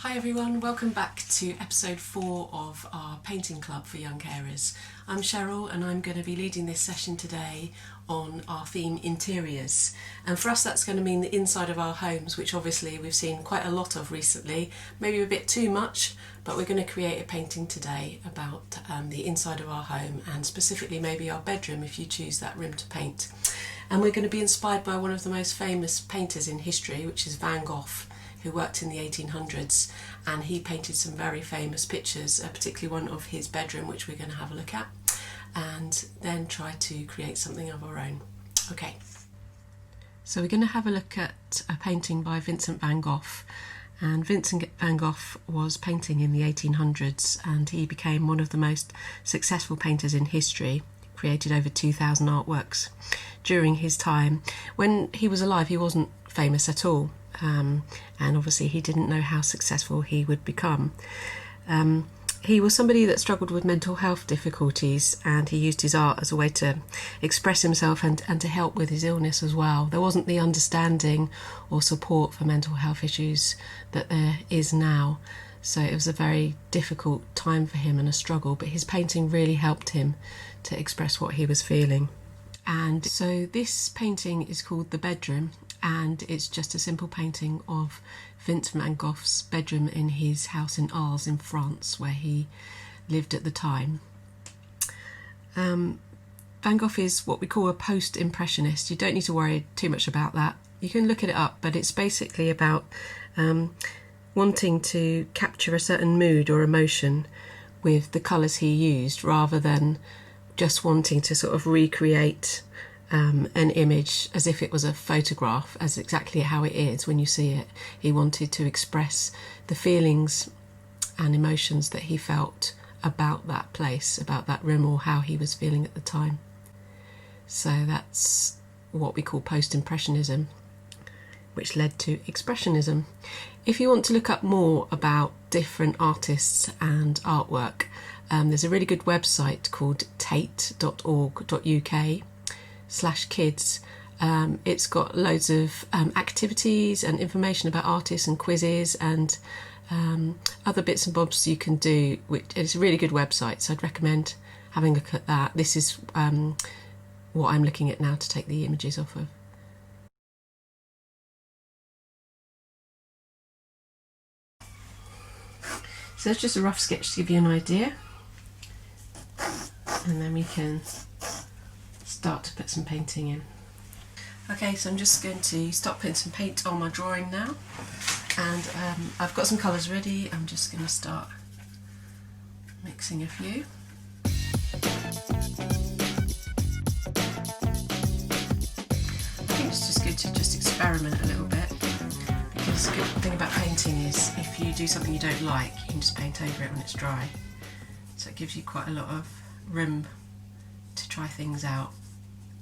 Hi everyone, welcome back to episode 4 of our painting club for young carers. I'm Cheryl and I'm going to be leading this session today on our theme interiors, and for us that's going to mean the inside of our homes, which obviously we've seen quite a lot of recently, maybe a bit too much, but we're going to create a painting today about the inside of our home, and specifically maybe our bedroom if you choose that room to paint. And we're going to be inspired by one of the most famous painters in history, which is Van Gogh, who worked in the 1800s, and he painted some very famous pictures, particularly one of his bedroom, which we're going to have a look at, and then try to create something of our own. Okay, so we're going to have a look at a painting by Vincent van Gogh, and Vincent van Gogh was painting in the 1800s and he became one of the most successful painters in history, created over 2,000 artworks during his time. When he was alive he wasn't famous at all. And obviously he didn't know how successful he would become. He was somebody that struggled with mental health difficulties, and he used his art as a way to express himself and to help with his illness as well. There wasn't the understanding or support for mental health issues that there is now, so it was a very difficult time for him and a struggle, but his painting really helped him to express what he was feeling. And so this painting is called The Bedroom, and it's just a simple painting of Vincent van Gogh's bedroom in his house in Arles in France, where he lived at the time. Van Gogh is what we call a post-impressionist. You don't need to worry too much about that. You can look it up, but it's basically about wanting to capture a certain mood or emotion with the colours he used, rather than just wanting to sort of recreate an image as if it was a photograph, as exactly how it is when you see it. He wanted to express the feelings and emotions that he felt about that place, about that room, or how he was feeling at the time. So that's what we call post-impressionism, which led to expressionism. If you want to look up more about different artists and artwork, there's a really good website called tate.org.uk/kids. It's got loads of activities and information about artists and quizzes and other bits and bobs you can do. It's a really good website, so I'd recommend having a look at that. This is what I'm looking at now to take the images off of. So that's just a rough sketch to give you an idea, and then we can start to put some painting in. Okay, so I'm just going to start putting some paint on my drawing now, and I've got some colours ready. I'm just going to start mixing a few. I think it's just good to just experiment a little bit, because the good thing about painting is if you do something you don't like, you can just paint over it when it's dry. So it gives you quite a lot of room to try things out,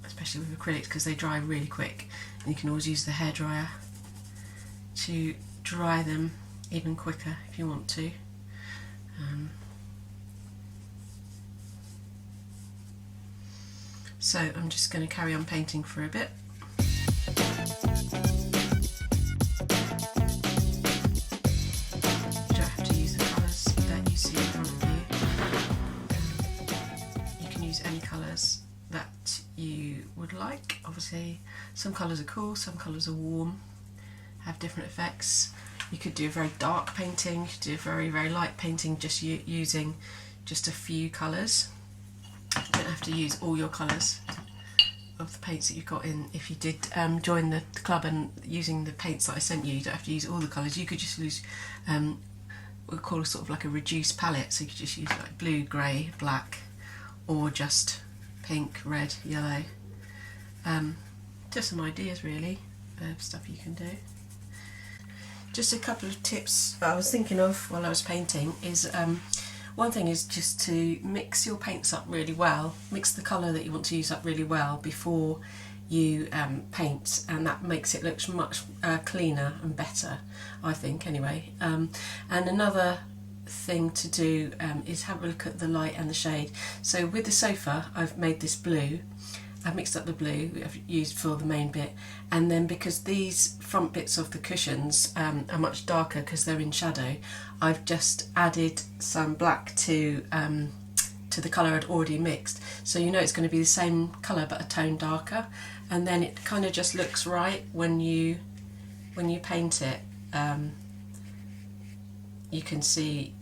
especially with acrylics, because they dry really quick, and you can always use the hairdryer to dry them even quicker if you want to. So I'm just going to carry on painting for a bit. You don't have to use the colours that you see in front of you. You can use any colours that you would like. Obviously some colours are cool, some colours are warm, have different effects. You could do a very dark painting, you could do a very, very light painting just using just a few colours. You don't have to use all your colours of the paints that you've got in. If you did join the club and using the paints that I sent you, you don't have to use all the colours. You could just use what we call a sort of like a reduced palette, so you could just use like blue, grey, black, or just pink, red, yellow. Just some ideas really of stuff you can do. Just a couple of tips I was thinking of while I was painting is one thing is just to mix your paints up really well, mix the colour that you want to use up really well before you paint, and that makes it look much cleaner and better, I think anyway. And another thing to do is have a look at the light and the shade. So with the sofa I've made this blue, I've mixed up the blue I've used for the main bit, and then because these front bits of the cushions are much darker because they're in shadow, I've just added some black to the colour I'd already mixed, so you know it's going to be the same colour but a tone darker, and then it kind of just looks right when you paint it. You can see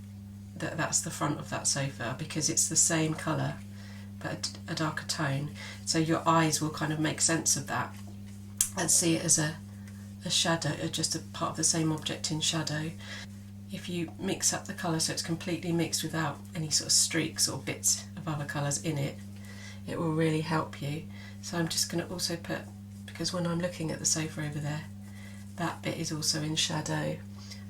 that that's the front of that sofa because it's the same colour but a darker tone, so your eyes will kind of make sense of that and see it as a shadow, just a part of the same object in shadow. If you mix up the colour so it's completely mixed without any sort of streaks or bits of other colours in it, it will really help you. So I'm just going to also put, because when I'm looking at the sofa over there, that bit is also in shadow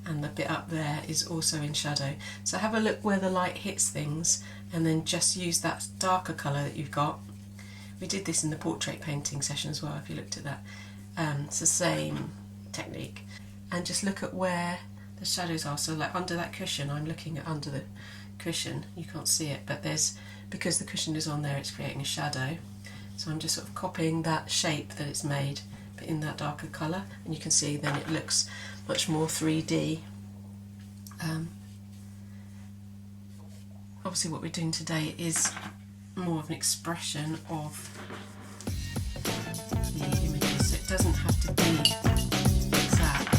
and the bit up there is also in shadow. So have a look where the light hits things and then just use that darker colour that you've got. We did this in the portrait painting session as well, if you looked at that. It's the same technique. And just look at where the shadows are. So like under that cushion, I'm looking at under the cushion, you can't see it, but because the cushion is on there, it's creating a shadow. So I'm just sort of copying that shape that it's made, but in that darker colour, and you can see then it looks much more 3D. Obviously what we're doing today is more of an expression of the images, so it doesn't have to be exact.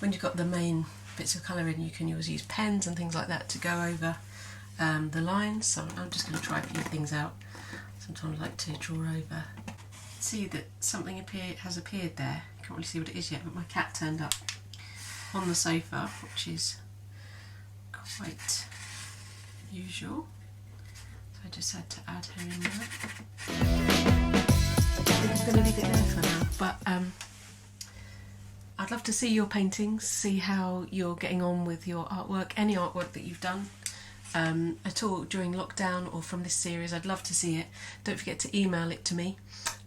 When you've got the main bits of colour in, you can always use pens and things like that to go over the lines. So I'm just going to try a few things out. Sometimes I like to draw over. See that something has appeared there. Can't really see what it is yet, but my cat turned up on the sofa, which is quite usual. So I just had to add her in there. I think I'm going to leave it there for now, but I'd love to see your paintings, see how you're getting on with your artwork, any artwork that you've done at all during lockdown or from this series. I'd love to see it. Don't forget to email it to me,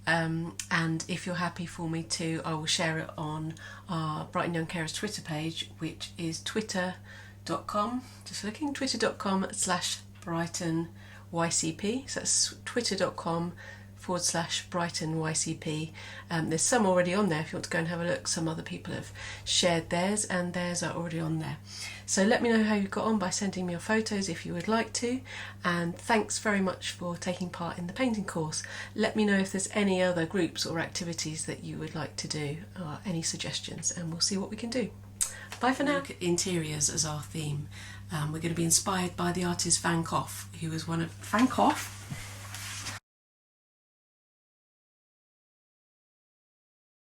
and if you're happy for me to, I will share it on our Brighton Young Carers Twitter page, which is twitter.com, just looking, twitter.com/BrightonYCP, so that's twitter.com/BrightonYCP. There's some already on there if you want to go and have a look. Some other people have shared theirs and theirs are already on there. So let me know how you got on by sending me your photos if you would like to, and thanks very much for taking part in the painting course. Let me know if there's any other groups or activities that you would like to do, or any suggestions, and we'll see what we can do. Bye for now. Look at interiors as our theme. We're going to be inspired by the artist Van Gogh, who was one of